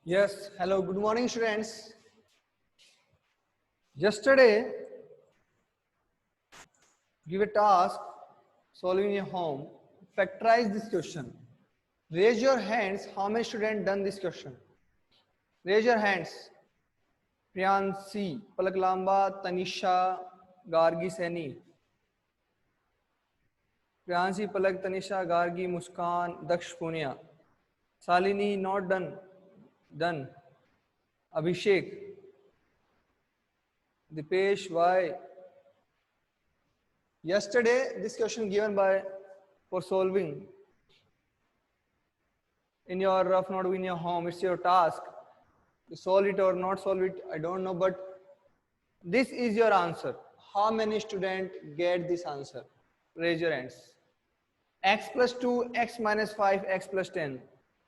Yes, hello, good morning, students. Yesterday, give a task solving a home. Factorize this question. Raise your hands. How many students done this question? Raise your hands. Priyansi, Palak Lamba, Tanisha, Gargi Seni. Priyansi, Palak, Tanisha, Gargi, Muskan, Daksh Punia. Salini, not done. Done. Abhishek. Dipesh, why? Yesterday, this question given by for solving in your rough notebook in your home. It's your task to solve it or not solve it. I don't know, but this is your answer. How many students get this answer? Raise your hands. X plus 2, x minus 5, x plus 10.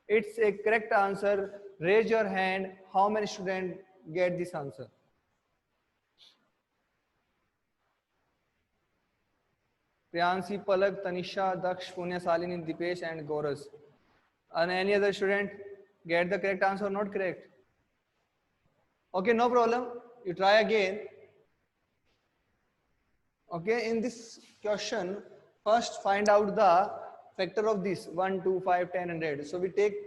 It's a correct answer. Raise your hand. How many students get this answer? Priyansi, Palak, Tanisha, Daksh, Punya, Salini, Dipesh, and Goras. And any other student get the correct answer or not correct? Okay, no problem. You try again. Okay, in this question, first find out the factor of this 1, 2, 5, 10, and 100. So we take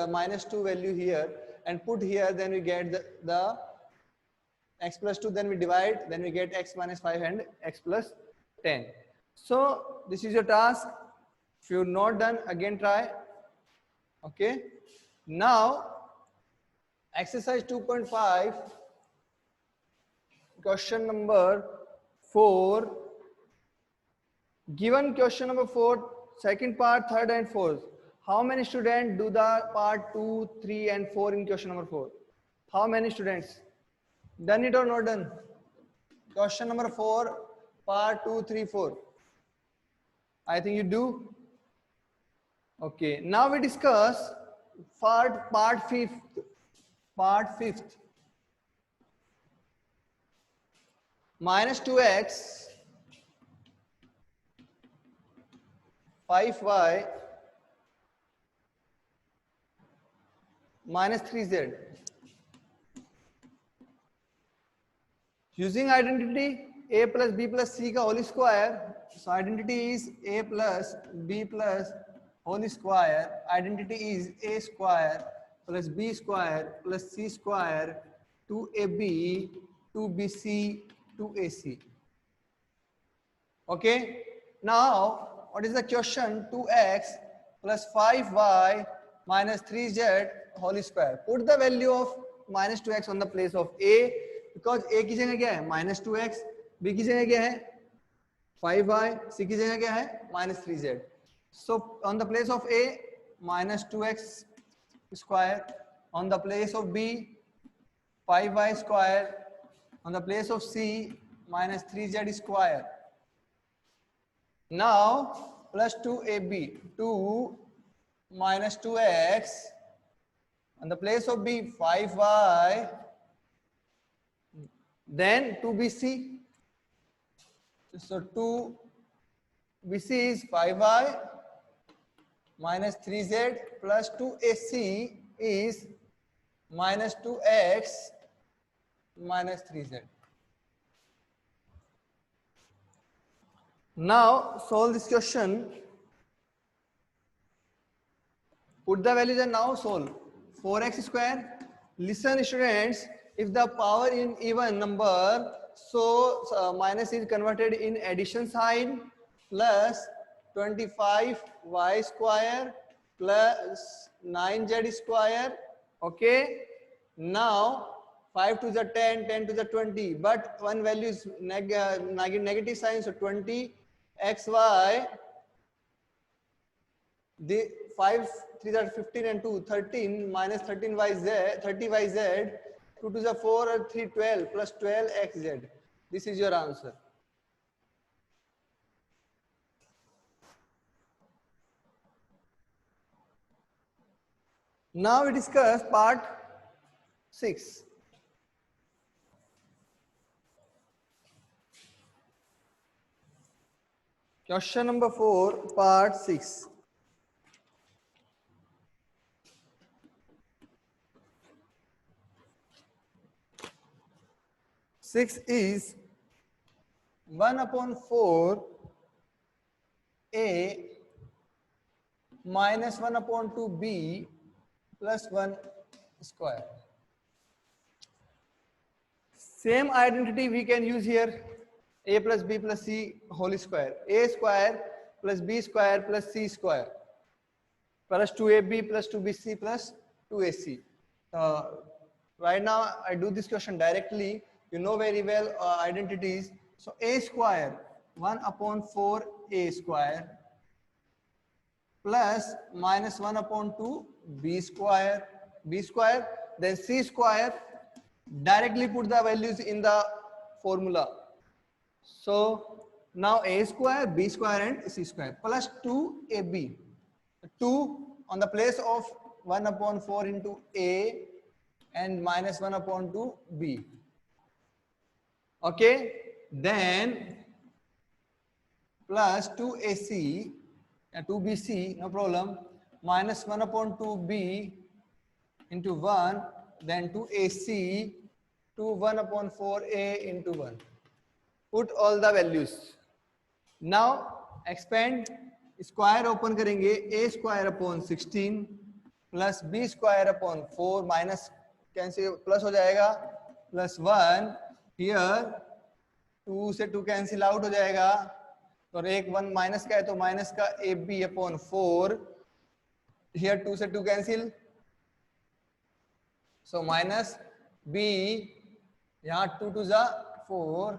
minus 2 value here and put here, then we get the x plus 2, then we divide, then we get x minus 5 and x plus 10. So this is your task. If you're not done, again try. Okay. Now, exercise 2.5, question number 4. Given question number 4, second part, third and fourth. How many students do the part 2, 3 and 4 in question number 4? How many students? Done it or not done? Question number 4, part 2, 3, 4. I think you do. Okay, now we discuss part 5th. Part 5th. Minus 2x 5y minus 3z. Using identity a plus b plus c ka whole square. So identity is a plus b plus whole square. Identity is a square plus b square plus c square 2ab 2bc 2ac. Okay. Now what is the question? 2x plus 5y minus 3z whole square. Put the value of minus 2x on the place of a, because a की जगह क्या है minus 2x, b की जगह क्या है 5y, c की जगह क्या है minus 3z. So on the place of a minus 2x square, on the place of b 5y square, on the place of c minus 3z square. Now plus 2ab, 2 minus 2x, on the place of b 5y, then 2bc. So 2bc is 5y minus 3z plus 2ac is minus 2x minus 3z. Now solve this question. Put the values and now solve. 4x square. Listen students, if the power in even number, so minus is converted in addition sign, plus 25y square plus 9z square. Okay. Now 5 to the 10, 10 to the 20, but one value is negative sign, so 20 xy, the 5 3 are 15 and 2 13 minus 13yz 30yz, 2 to the 4 or 3 12 plus 12xz. This is your answer. Now we discuss part 6. Question number 4, part 6. 6 is 1/4 a minus 1/2 b plus 1 square. Same identity we can use here. A plus b plus c whole square. A square plus b square plus c square plus 2ab plus 2bc plus 2ac. Right now I do this question directly. You know very well identities. So a square 1/4 a square plus minus 1/2 b square, then c square. Directly put the values in the formula. So now a square, b square and c square plus 2ab. 2 on the place of 1/4 into a and minus 1/2 b. Okay, then plus 2ac and 2bc, no problem, minus 1/2 b into 1, then 2ac to 1/4 a into 1. Put all the values. Now expand, square open करेंगे, a square upon 16 plus b square upon 4 minus cancel plus हो जाएगा plus 1 here 2 से 2 cancel out हो जाएगा और एक 1 minus का है तो माइनस का ab upon 4 here 2 से 2 कैंसिल so minus b यहाँ 2 to the 4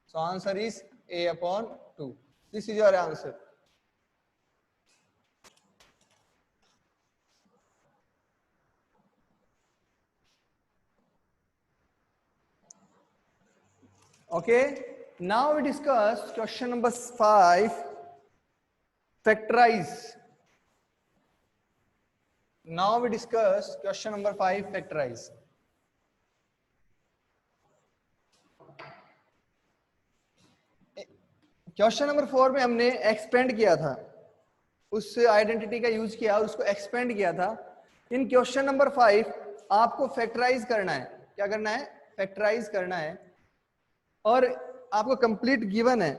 so answer is a upon 2. This is your answer. Okay, now we discuss question number 5, factorize. Now we discuss question number 5, factorize. Question number 4 में हमने expand किया था, उस identity का use किया और उसको एक्सपेंड किया था. इन क्वेश्चन नंबर 5 आपको फैक्टराइज करना है. क्या करना है? फैक्टराइज करना है और आपको कंप्लीट गिवन है.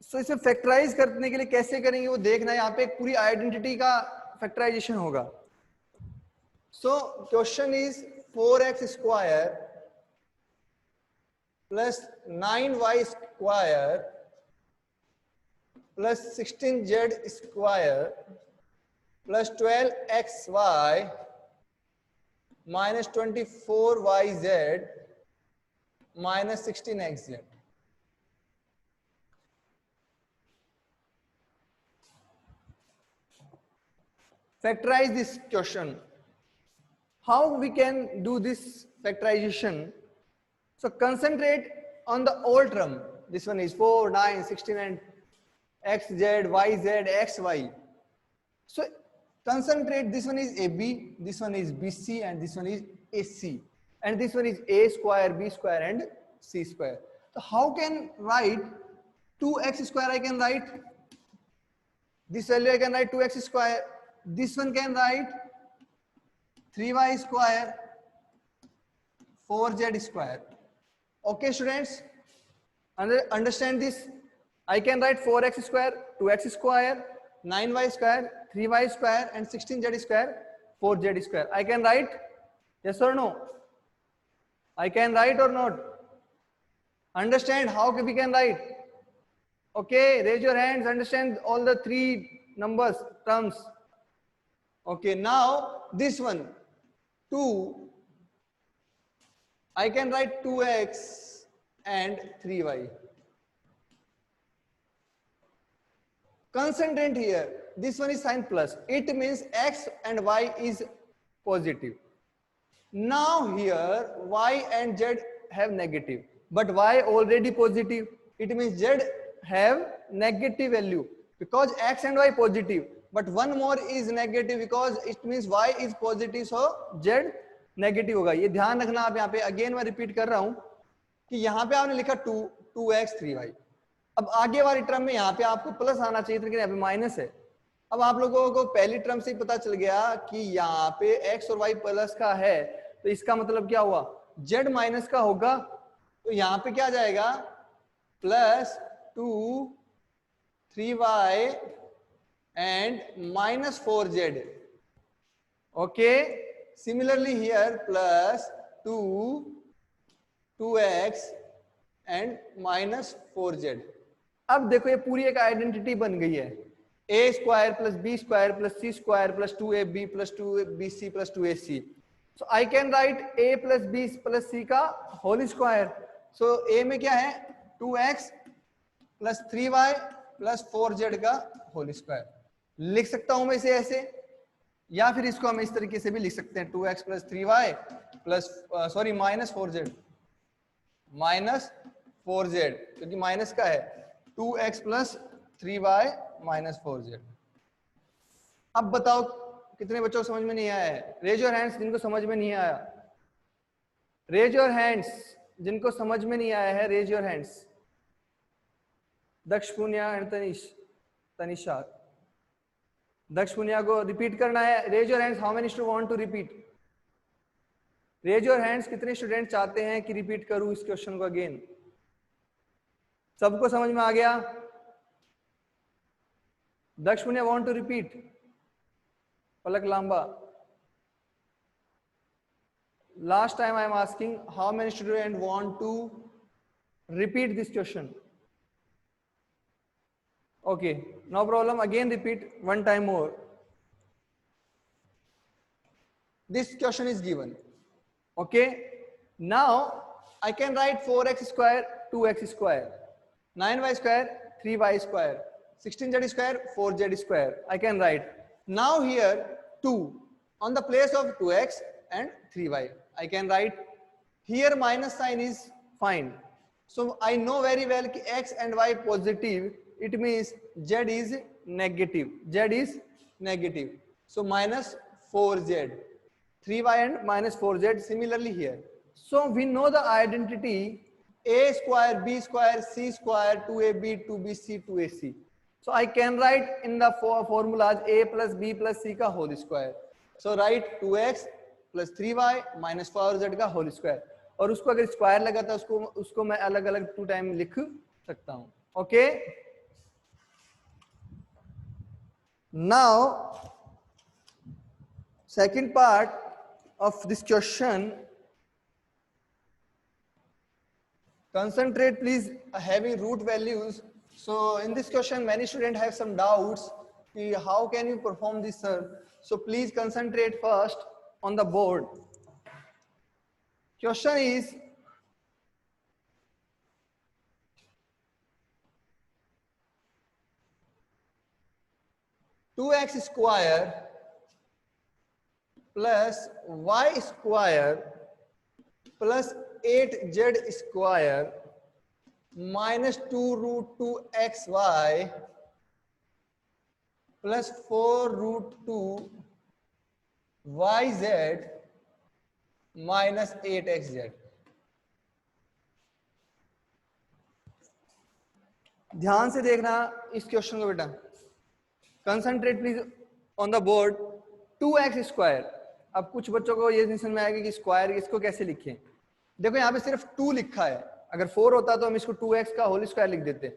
सो इसे फैक्टराइज करने के लिए कैसे करेंगे वो देखना है. यहाँ पे एक पूरी आइडेंटिटी का फैक्टराइजेशन होगा. So question is 4x square plus 9y square plus 16z square plus 12xy minus 24yz minus 16xz. Factorize this question. How we can do this factorization? So concentrate on the old term. This one is 4, 9, 16 and xz, yz, xy. So concentrate, this one is AB, this one is BC and this one is AC. And this one is A square, B square and C square. So how can write 2x square? I can write this value, I can write 2x square. This one can write 3y square, 4z square. Okay students, understand this. I can write 4x square, 2x square, 9y square, 3y square and 16z square, 4z square. I can write, yes or no? I can write or not? Understand how we can write? Okay, raise your hands, understand all the 3 numbers, terms. Okay, now this one, 2. I can write 2x and 3y. Concentrate here. This one is sign plus. It means x and y is positive. Now here y and z have negative, but y already positive. It means z have negative value because x and y positive. But one more is negative because it means y is positive, so z negative होगा. ये ध्यान रखना आप. यहाँ पे again मैं repeat कर रहा हूं कि यहाँ पे आपने लिखा 2x 3y. अब आगे वाली टर्म में यहाँ पे आपको प्लस आना चाहिए था, लेकिन यहाँ पे माइनस है. अब आप लोगों को पहली टर्म से ही पता चल गया कि यहाँ पे x और y प्लस का है, तो इसका मतलब क्या हुआ? z माइनस का होगा तो यहाँ पे क्या जाएगा, plus 2 3y and minus 4z. Okay, similarly here plus 2 2x and minus 4z. अब देखो ये पूरी एक आइडेंटिटी बन गई है, a square plus b square plus c square plus 2ab plus 2bc plus 2ac. So I can write a plus b plus c का whole square. So a में क्या है, 2x plus 3y plus 4z का whole square. लिख सकता हूं मैं इसे ऐसे, या फिर इसको हम इस तरीके से भी लिख सकते हैं, 2x plus 3y plus sorry minus 4z minus 4z, क्योंकि माइनस का है, 2x plus 3y minus 4z. अब बताओ कितने बच्चों को समझ में नहीं आया है? रेज योर हैंड्स जिनको समझ में नहीं आया. रेज योर हैंड्स जिनको समझ में नहीं आया है, रेज योर हैंड्स. दक्ष, पुण्या एंड तनिषा. दक्ष, पुण्या को रिपीट करना है. Raise your hands, how many student want to repeat? Raise your hands, कितने स्टूडेंट चाहते हैं कि रिपीट करूं इस क्वेश्चन को अगेन? सबको समझ में आ गया? Daksh, Punya want to repeat? Palak Lamba. Last time I am asking how many students want to repeat this question. Okay, no problem. Again repeat one time more. This question is given. Okay, now I can write 4x square 2x square, 9y square 3y square, 16z square 4z square. I can write. Now here 2 on the place of 2x and 3y. I can write here minus sign is fine. So I know very well कि x and y positive, it means z is negative. Z is negative. So minus 4z. 3y and minus 4z. Similarly here. So we know the identity a square, b square, c square, 2ab, 2bc, 2ac. So I can write in the formulas a plus b plus c का whole square. So write 2x plus 3y minus 4z का whole square. और उसको अगर square लगा था उसको मैं अलग अलग 2 टाइम लिख सकता हूं. Okay, now second part of this question. Concentrate please, having root values. So in this question many students have some doubts, how can you perform this, sir? So please concentrate first on the board. Question is, two x square plus y square plus 8z square minus 2 root 2 xy plus 4 root 2 yz minus 8xz. ध्यान से देखना इस question को बेटा. Concentrate please on the board. 2x square. अब कुछ बच्चों को ये नहीं समझ में आएगा कि स्क्वायर इसको कैसे लिखें. देखो यहाँ पे सिर्फ 2 लिखा है. अगर 4 होता तो हम इसको 2x का होल स्क्वायर लिख देते,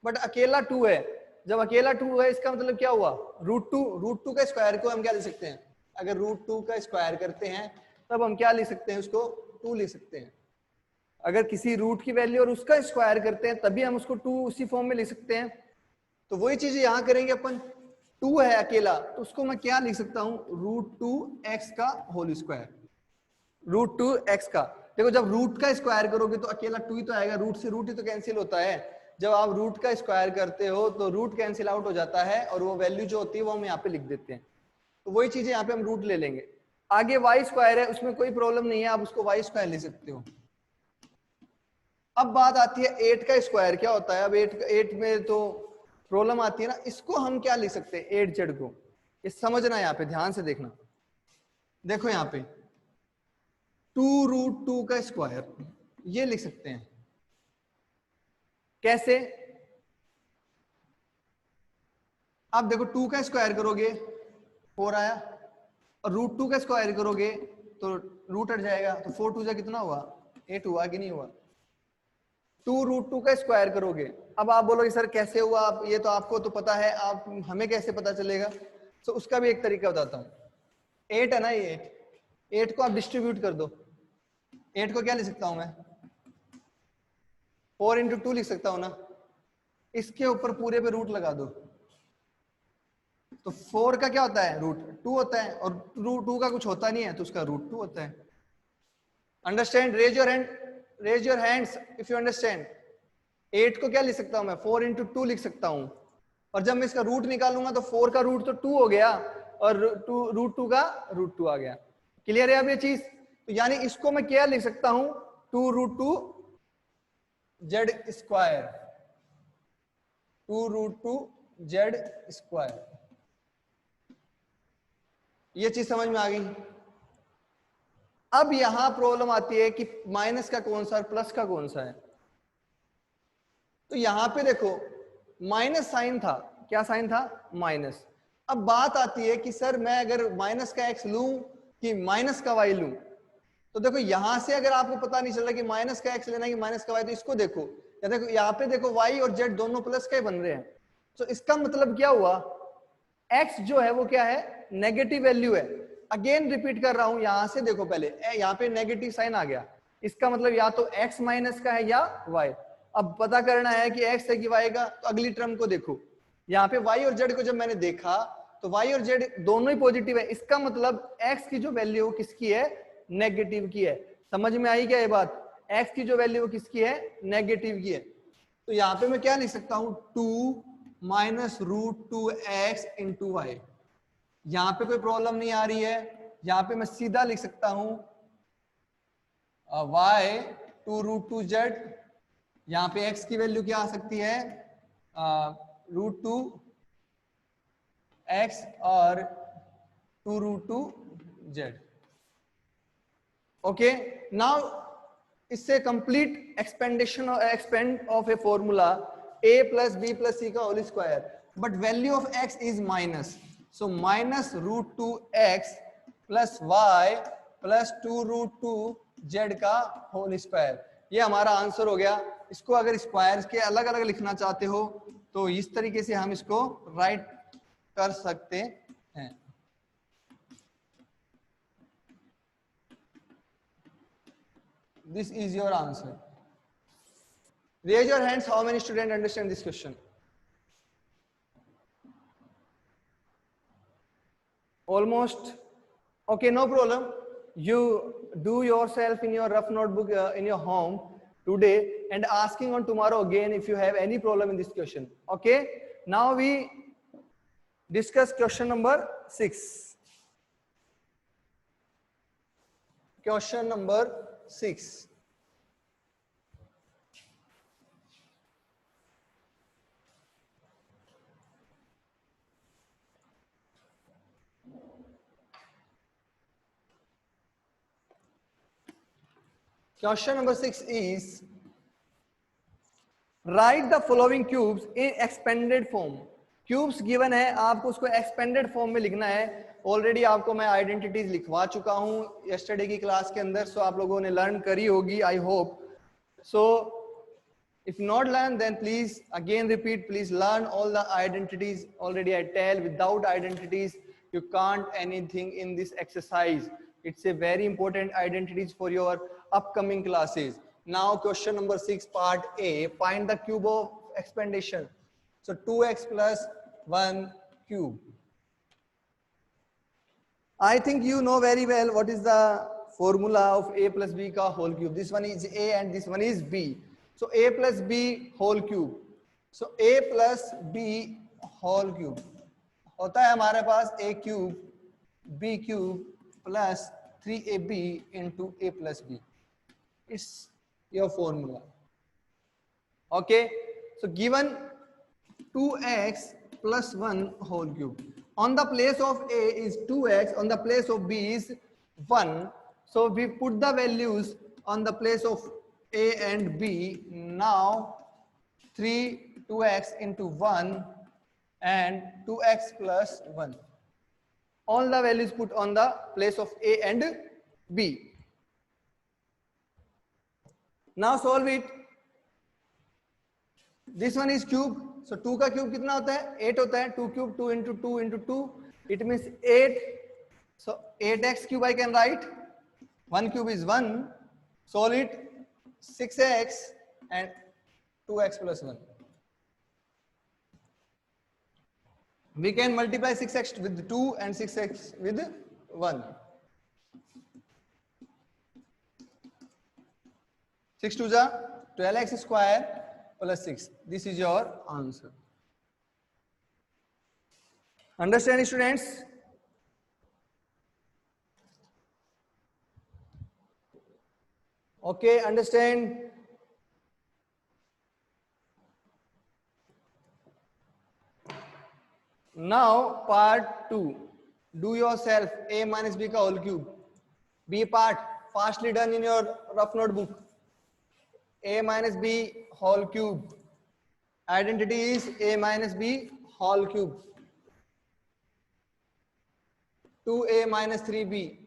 बट अकेला 2 है. जब अकेला 2 है इसका मतलब क्या हुआ, रूट टू का स्क्वायर को हम क्या लिख सकते हैं, अगर रूट 2 का स्क्वायर करते हैं तब हम क्या लिख सकते हैं, उसको 2 लिख सकते हैं. अगर किसी रूट की वैल्यू और उसका स्क्वायर करते हैं तभी हम उसको 2 उसी फॉर्म में लिख सकते हैं. तो वही चीज यहाँ करेंगे अपन. 2 है अकेला तो उसको मैं क्या लिख सकता हूँ, रूट 2x का होल स्क्वायर. रूट 2x का. देखो जब रूट का स्क्वायर करोगे तो अकेला 2 ही तो आएगा, रूट से रूट ही तो कैंसिल होता है. जब आप रूट का स्क्वायर करते हो तो रूट कैंसिल आउट हो जाता है और वो वैल्यू जो होती है वो हम यहाँ पे लिख देते हैं. तो वही चीजें यहाँ पे हम रूट ले लेंगे. आगे वाई स्क्वायर है, उसमें कोई प्रॉब्लम नहीं है, आप उसको वाई स्क्वायर ले सकते हो. अब बात आती है 8 का स्क्वायर क्या होता है. अब 8 में तो प्रॉब्लम आती है ना, इसको हम क्या लिख सकते हैं, 8z को. ये समझना यहाँ पे, ध्यान से देखना. देखो यहाँ पे 2 रूट 2 का स्क्वायर ये लिख सकते हैं. कैसे? आप देखो 2 का स्क्वायर करोगे 4 आया, और रूट 2 का स्क्वायर करोगे तो रूट हट जाएगा, तो 4 2 जा कितना हुआ, 8 हुआ कि नहीं हुआ. 2√2 का स्क्वायर करोगे। अब आप बोलोगे सर कैसे हुआ, आप ये तो आपको तो पता है, आप हमें कैसे पता चलेगा? तो उसका भी एक तरीका बताता हूँ। 8 है ना, ये 8 को आप डिस्ट्रीब्यूट कर दो। 8 को क्या लिख सकता हूं मैं? 4 इंटू 2 लिख सकता हूं ना। इसके ऊपर पूरे पे रूट लगा दो, तो 4 का क्या होता है? रूट 2 होता है, और रूट 2 का कुछ होता नहीं है तो उसका रूट 2 होता है। Understand? Raise your hand, raise your hands if you understand. 8 को क्या लिख सकता हूं मैं? 4 इंटू 2 लिख सकता हूं, और जब मैं इसका रूट निकालूंगा तो 4 का रूट तो 2 हो गया, और रूट 2 का रूट 2 आ गया। क्लियर है अब ये चीज? तो यानी इसको मैं क्या लिख सकता हूं? 2√2 जेड स्क्वायर, 2√2 जेड स्क्वायर। ये चीज समझ में आ गई? अब यहां प्रॉब्लम आती है कि माइनस का कौन सा और प्लस का कौन सा है। तो यहां पे देखो माइनस साइन था, क्या साइन था? माइनस। अब बात आती है कि सर मैं अगर माइनस का एक्स लूं कि माइनस का वाई लूं, तो देखो यहां से अगर आपको पता नहीं चल रहा कि माइनस का एक्स लेना है कि माइनस का वाई, तो इसको देखो, या देखो यहाँ पे देखो वाई और जेड दोनों प्लस का ही बन रहे हैं। तो इसका मतलब क्या हुआ? एक्स जो है वो क्या है? नेगेटिव वैल्यू है। अगेन रिपीट कर रहा हूं, यहां से देखो पहले यहाँ पे नेगेटिव साइन आ गया, इसका मतलब या तो एक्स माइनस का है या वाई। अब पता करना है कि एक्स है कि वाई का, तो अगली टर्म को देखो। यहाँ पे वाई और जेड को जब मैंने देखा तो वाई और जेड दोनों ही पॉजिटिव है, इसका मतलब एक्स की जो वैल्यू किसकी है? नेगेटिव की है। समझ में आई क्या ये बात? एक्स की जो वैल्यू किसकी है? नेगेटिव की है। तो यहाँ पे मैं क्या लिख सकता हूं? 2 minus root 2 x into y. यहां पे कोई प्रॉब्लम नहीं आ रही है, यहां पे मैं सीधा लिख सकता हूं y 2√2 जेड। यहां पे x की वैल्यू क्या आ सकती है? √2 x और 2√2 जेड। ओके, नाउ इससे complete expansion expand of a formula a plus b plus c का whole square, but value of x is minus, so minus √2 x plus y plus 2√2 z का whole square. ये हमारा answer हो गया। इसको अगर square के अलग अलग लिखना चाहते हो तो इस तरीके से हम इसको राइट कर सकते हैं। This is your answer. Raise your hands, how many students understand this question? Almost. Okay, no problem. You do yourself in your rough notebook in your home today, and asking on tomorrow again if you have any problem in this question. Okay, now we discuss question number 6. Question number 6. Question number 6 is, write the following cubes in expanded form. Cubes given है, आपको उसको expanded form में लिखना है। Already आपको मैं identities लिखवा चुका हूं यस्टरडे की क्लास के अंदर, सो आप लोगों ने लर्न करी होगी, I hope so. if not learn, then please again repeat, please learn all the identities. Already I tell, without identities you can't anything in this exercise. It's a very important identities for your upcoming classes. Now question number 6 part A, find the cube of expandation. So 2x plus 1 cube. I think you know very well what is the formula of a plus b ka whole cube. This one is a and this one is b. So a plus b whole cube. So a plus b whole cube होता है हमारे पास a cube b cube plus 3ab into a plus b. It's your formula. Okay. So given 2x plus 1 whole cube. On the place of a is 2x, on the place of b is 1. So we put the values on the place of a and b. Now 2x into 1 and 2x plus 1. All the values put on the place of a and b. Now solve it. This one is cube. So 2 का cube कितना होता है? 8 होता है. 2 cube 2 into 2 into 2. It means 8. So 8x cube I can write. 1 cube is 1. Solve it. 6x and 2x plus 1. We can multiply 6x with 2 and 6x with 1. 6 to the 12x square plus 6. This is your answer. Understand, students? Okay, understand? Now part 2. Do yourself a minus b ka whole cube. B part fastly done in your rough notebook. A minus b whole cube. Identity is a minus b whole cube. 2a minus 3b.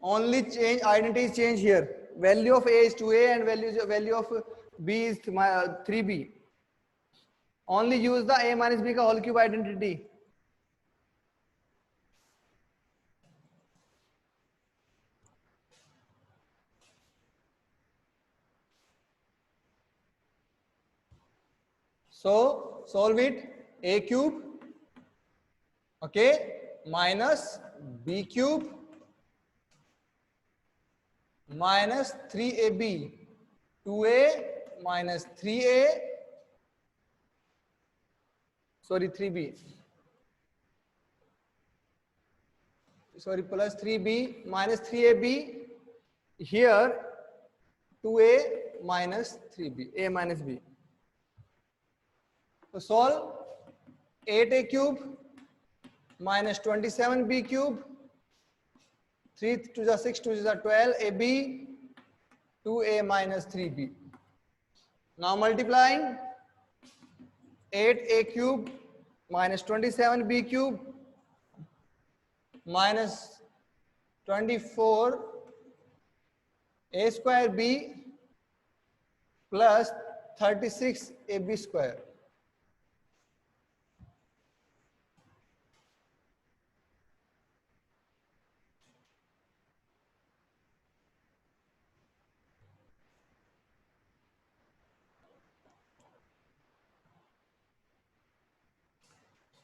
Only change, identity is change here. Value of a is 2a and value of b is 3b. Only use the a minus b ka whole cube identity. So solve it. A cube, okay, minus b cube minus 3ab. 2a minus 3a, sorry 3b, sorry plus 3b minus 3ab. Here 2a minus 3b, a minus b. So solve. 8a cube minus 27b cube, 3 to the 6 to the 12 ab, 2a minus 3b. Now multiplying 8a cube minus 27b cube minus 24 a square b plus 36 ab square.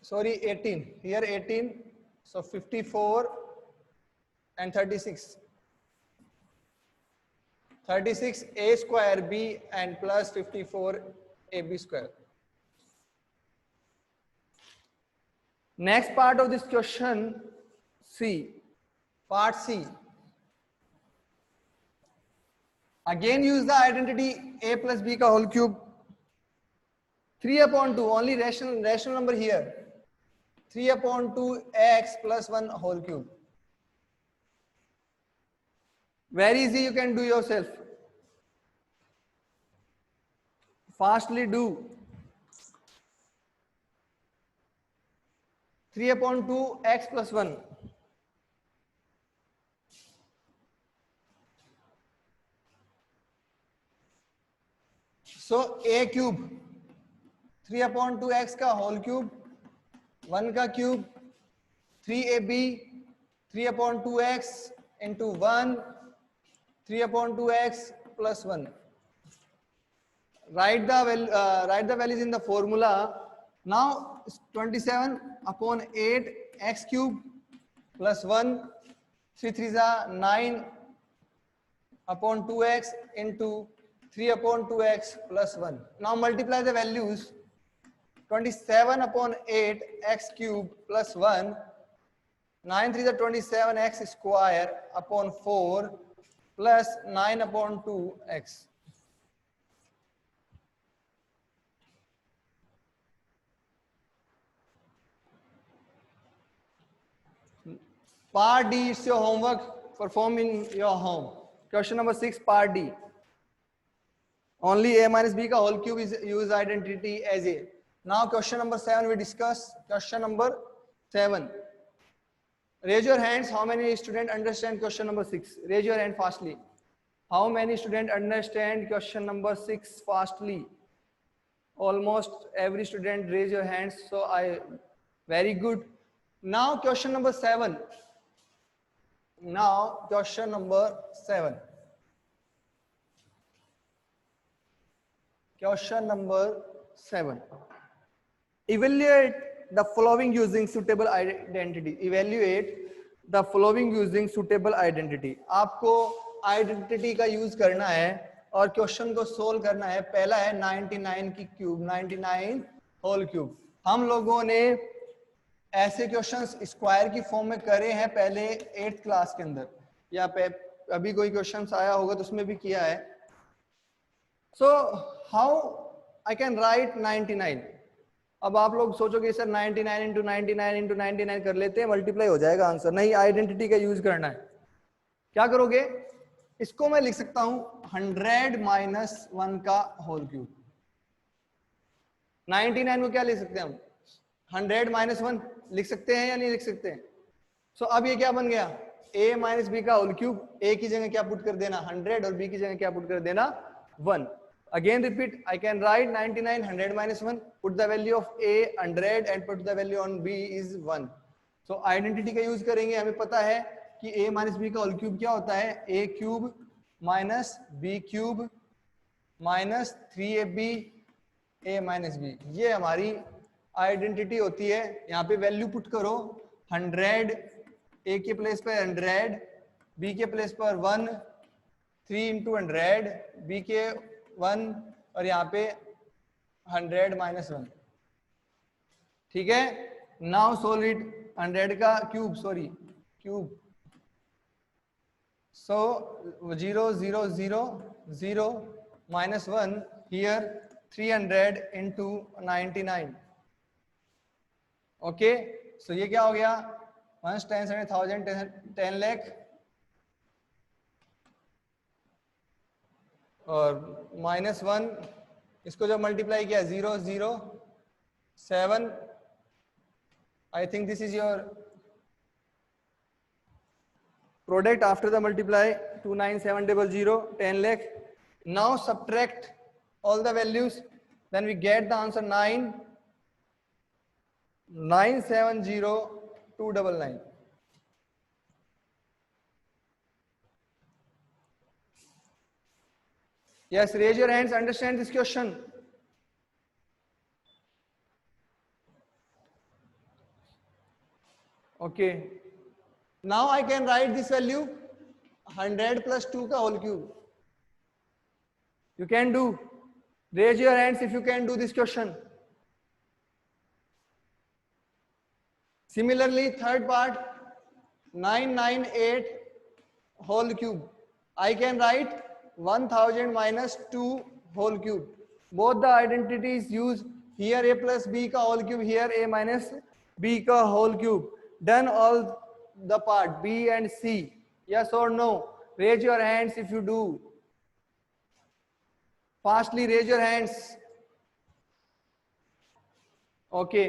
Sorry, 18. Here 18. So 54 and 36. 36 a square b and plus 54 ab square. Next part of this question, C. Part C. Again use the identity a plus b ka whole cube. 3 upon 2, only rational number here. 3 upon 2 x plus 1 whole cube. Very easy, you can do yourself. Fastly do. 3 upon 2 x plus 1. So a cube, 3 upon 2 x का whole cube, 1 का cube, 3ab, 3 upon 2x into 1, 3 upon 2x plus 1. Write the values in the formula. Now 27 upon 8 x cube plus 1, 3 3s are 9 upon 2x into 3 upon 2x plus 1. Now multiply the values. 27 upon 8 x cube plus 1, 9 3s are 27 x square upon 4 plus 9 upon 2 x. Part D is your homework. Perform in your home. Question number 6, part D. Only a minus b ka whole cube is use identity as a. Now question number 7 we discuss. Question number 7. Raise your hands. How many students understand question number 6? Raise your hand fastly. How many students understand question number 6 fastly? Almost every student raise your hands, so very good. Now question number 7. Now question number 7. Question number 7. Evaluate the following using suitable identity. Evaluate the following using suitable identity. आपको identity का use करना है और question को solve करना है. पहला है 99 की क्यूब, 99 होल क्यूब. हम लोगों ने ऐसे क्वेश्चंस स्क्वायर की फॉर्म में करे हैं पहले 8th क्लास के अंदर, या अभी कोई क्वेश्चंस आया होगा तो उसमें भी किया है. So how I can write 99. अब आप लोग सोचोगे सर 99 इंटू 99 इंटू 99 कर लेते हैं, मल्टीप्लाई हो जाएगा आंसर. नहीं, आइडेंटिटी का यूज करना है. क्या करोगे? इसको मैं लिख सकता हूं 100 माइनस 1 का होल क्यूब. 99 को क्या लिख सकते हैं हम? 100 माइनस 1 लिख सकते हैं या नहीं लिख सकते हैं? सो अब ये क्या बन गया? a माइनस बी का होल क्यूब. a की जगह क्या पुट कर देना? 100, और b की जगह क्या पुट कर देना? 1. Again repeat, I can write 99, 100 minus 1, put the value of a 100 and put the value on b is 1. So identity का यूज करेंगे. हमें पता है कि a माइनस बी का होल क्यूब क्या होता है? a क्यूब minus b cube minus 3ab a minus b. ये हमारी आइडेंटिटी होती है. यहाँ पे वैल्यू पुट करो 100, a के प्लेस पर 100, b के प्लेस पर 1, 3 इंटू 100, b के 1, और यहाँ पे 100 माइनस 1. ठीक है. Now solve it. 100 का cube, sorry cube. So 0 0 0 0 minus 1 here 300 into 99. Okay. So ये क्या हो गया? 1 10 100,000 10 लाख, और माइनस 1 इसको जब मल्टीप्लाई किया 0 0 7. I think this is your product after the multiply. 29700 10 lakh. Now subtract all the values, then we get the answer 9,970,299. Yes, raise your hands. Understand this question. Okay. Now I can write this value 100 plus 2 का whole cube. You can do. Raise your hands if you can do this question. Similarly, third part 998 whole cube. I can write 1000 minus 2 whole cube. Both the identities use. Here a plus b का whole cube, here a minus b का whole cube. Done all the part b and c. Yes or no? Raise your hands if you do. Fastly raise your hands. Okay.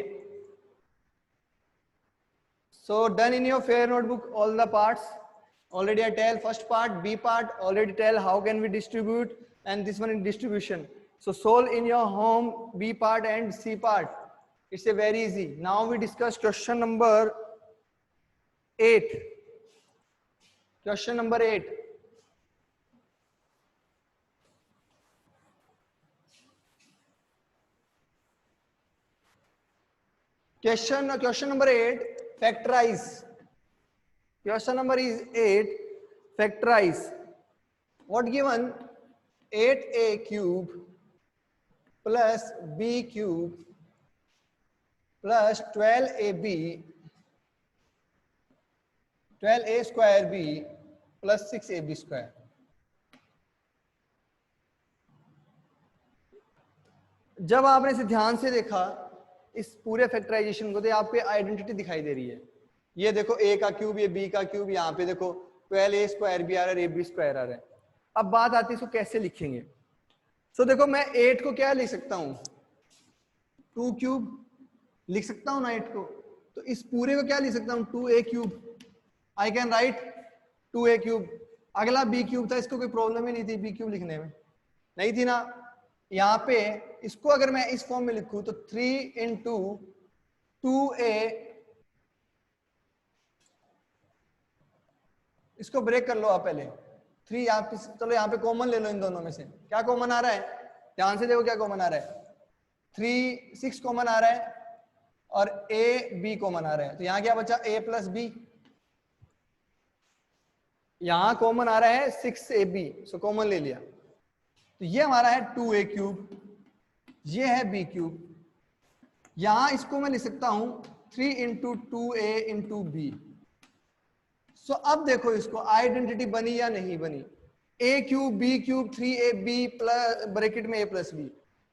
So done in your fair notebook all the parts. Already I tell first part, B part, already tell how can we distribute, and this one in distribution. So solve in your home B part and C part. It's a very easy. Now we discuss question number 8. Question number 8. Question number 8, factorize. Question number is 8, factorize. What given? 8a cube plus b cube plus 12ab 12a square b plus 6ab square. जब आपने इसे ध्यान से देखा इस पूरे factorisation को, तो आपको आइडेंटिटी दिखाई दे रही है. ये देखो a का क्यूब, ये b का क्यूब, यहाँ पे देखो 12a स्क्वायर भी आ रहा है, ab स्क्वायर आ रहा है. अब बात आती है इसको कैसे लिखेंगे. सो देखो मैं 8 को क्या लिख सकता हूँ? 2 क्यूब लिख सकता हूँ ना 8 को. तो इस पूरे को क्या लिख सकता हूँ? 2a cube. I can write 2a cube. अगला बी क्यूब था, इसको कोई प्रॉब्लम ही नहीं थी बी क्यूब लिखने में, नहीं थी ना। यहाँ पे इसको अगर मैं इस फॉर्म में लिखूं तो 3 इंटू 2a, इसको ब्रेक कर लो आप पहले। 3 यहाँ पे, चलो यहाँ पे कॉमन ले लो इन दोनों में से, क्या कॉमन आ रहा है, ध्यान से देखो क्या कॉमन आ रहा है। 3 6 कॉमन आ रहा है और a b कॉमन आ रहा है, तो यहाँ क्या बचा a प्लस b। यहाँ कॉमन आ रहा है 6ab, सो कॉमन ले लिया, तो ये हमारा है 2a क्यूब, ये है b क्यूब। यहां इसको मैं लिख सकता हूं 3 इंटू 2a इंटू बी। सो अब देखो इसको आइडेंटिटी बनी या नहीं बनी, a cube b cube 3ab plus bracket में a प्लस b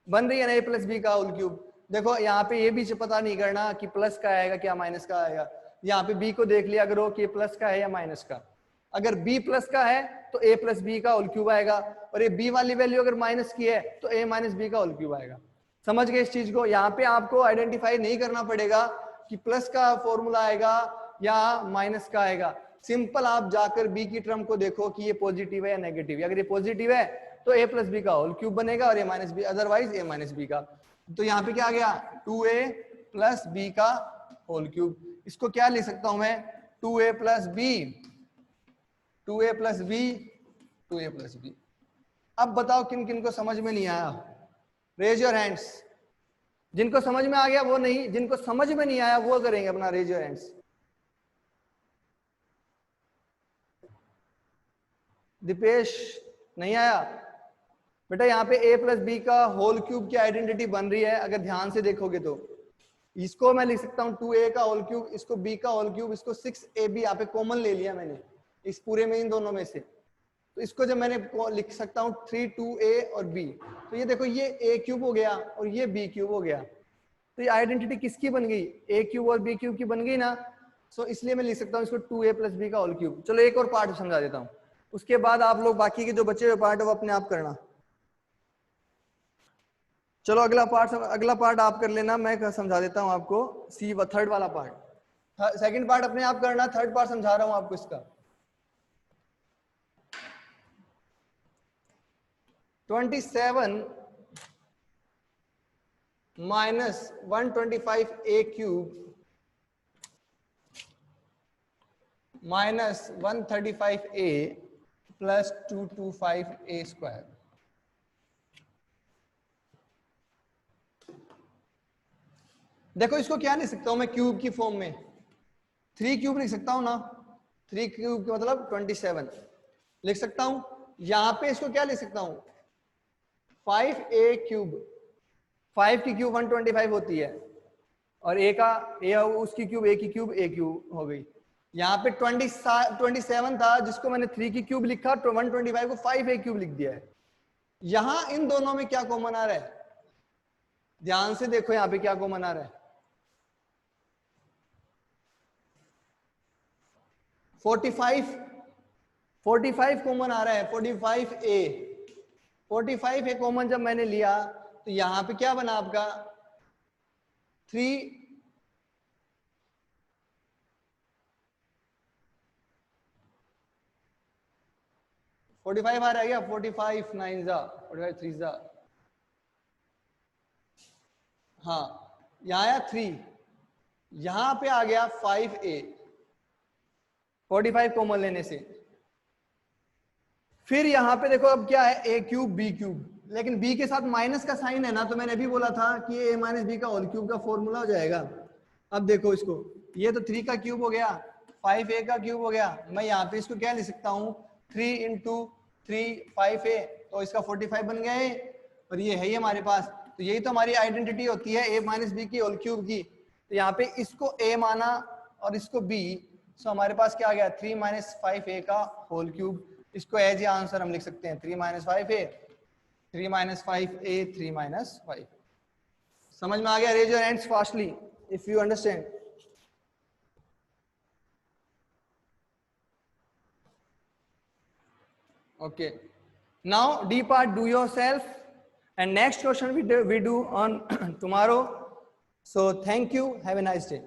बन रही है ना, a प्लस बी का होल क्यूब। देखो यहाँ पे ये भी पता नहीं करना कि प्लस का आएगा क्या माइनस का आएगा, यहाँ पे b को देख लिया करो कि प्लस का है या माइनस का। अगर b प्लस का है तो a प्लस बी का होल क्यूब आएगा, और ये b वाली वैल्यू अगर माइनस की है तो a माइनस बी का होल क्यूब आएगा। समझ गए इस चीज को। यहाँ पे आपको आइडेंटिफाई नहीं करना पड़ेगा कि प्लस का फॉर्मूला आएगा या माइनस का आएगा, सिंपल आप जाकर b की टर्म को देखो कि ये पॉजिटिव है या नेगेटिव है। अगर ये पॉजिटिव है तो a प्लस बी का होल क्यूब बनेगा और a minus b, otherwise a minus b का। तो यहाँ पे क्या आ गया 2a प्लस बी का होल क्यूब। इसको क्या लिख सकता हूं मैं 2a plus b, 2a plus b, 2a plus b. अब बताओ किन किन को समझ में नहीं आया, रेज योर हैंड्स। जिनको समझ में आ गया वो नहीं, जिनको समझ में नहीं आया वो करेंगे अपना रेज योर हैंड्स। दीपेश नहीं आया बेटा। यहाँ पे a प्लस बी का होल क्यूब की आइडेंटिटी बन रही है, अगर ध्यान से देखोगे तो इसको मैं लिख सकता हूँ 2a का होल क्यूब, इसको b का होल क्यूब, इसको 6ab यहाँ पे कॉमन ले लिया मैंने इस पूरे में, इन दोनों में से। तो इसको जब मैंने लिख सकता हूँ 3 2a और b, तो ये देखो ये a क्यूब हो गया और ये b क्यूब हो गया। तो ये आइडेंटिटी किसकी बन गई, a क्यूब और b क्यूब की बन गई ना। सो इसलिए मैं लिख सकता हूँ इसको 2a प्लस बी का होल क्यूब। चलो एक और पार्ट समझा देता हूँ, उसके बाद आप लोग बाकी के जो बचे हुए पार्ट है वो अपने आप करना। चलो अगला पार्ट आप कर लेना, मैं समझा देता हूं आपको सी थर्ड वाला पार्ट। सेकंड पार्ट अपने आप करना, थर्ड पार्ट समझा रहा हूं आपको इसका। 27 minus 125a cube minus 135a plus 225a square. देखो इसको क्या लिख सकता हूं मैं क्यूब की फॉर्म में, 3 क्यूब लिख सकता हूं ना, 3 क्यूब का मतलब 27 लिख सकता हूं। यहां पे इसको क्या लिख सकता हूं 5a क्यूब, 5 की क्यूब 125 होती है और a का उसकी क्यूब a की क्यूब a क्यूब हो गई। यहाँ पे 27 था जिसको मैंने 3 की क्यूब लिखा, 125 को 5a क्यूब लिख दिया है। यहां इन दोनों में क्या कॉमन आ रहा है, ध्यान से देखो यहाँ पे क्या कॉमन आ रहा है 45 कॉमन आ रहा है, 45a कॉमन जब मैंने लिया तो यहां पे क्या बना आपका 3 45 आ रहा है क्या, 45 9 जा 45 3 जा, हाँ यहाँ आया 3, यहां पे आ गया 5a 45 कॉमन लेने से। फिर यहां पे देखो अब क्या है a क्यूब b क्यूब, लेकिन b के साथ माइनस का साइन है ना, तो मैंने अभी बोला था कि a माइनस बी का होल क्यूब का फॉर्मूला हो जाएगा। अब देखो इसको, ये तो 3 का क्यूब हो गया, 5a का क्यूब हो गया, मैं यहाँ पे इसको क्या लिख सकता हूँ 3 इंटू 3 5a, तो इसका 45 बन गया है और ये है ही हमारे पास। तो यही तो हमारी आइडेंटिटी होती है a माइनस बी की होल क्यूब की। तो यहाँ पे इसको a माना और इसको b, सो हमारे पास क्या आ गया 3 माइनस 5a का होल क्यूब। इसको एज आंसर हम लिख सकते हैं 3 minus 5a, 3 minus 5a, 3 minus 5। समझ में आ गया? Raise your hands fastly if you understand. Okay, now D part do yourself, and next question we do on tomorrow. So thank you, have a nice day.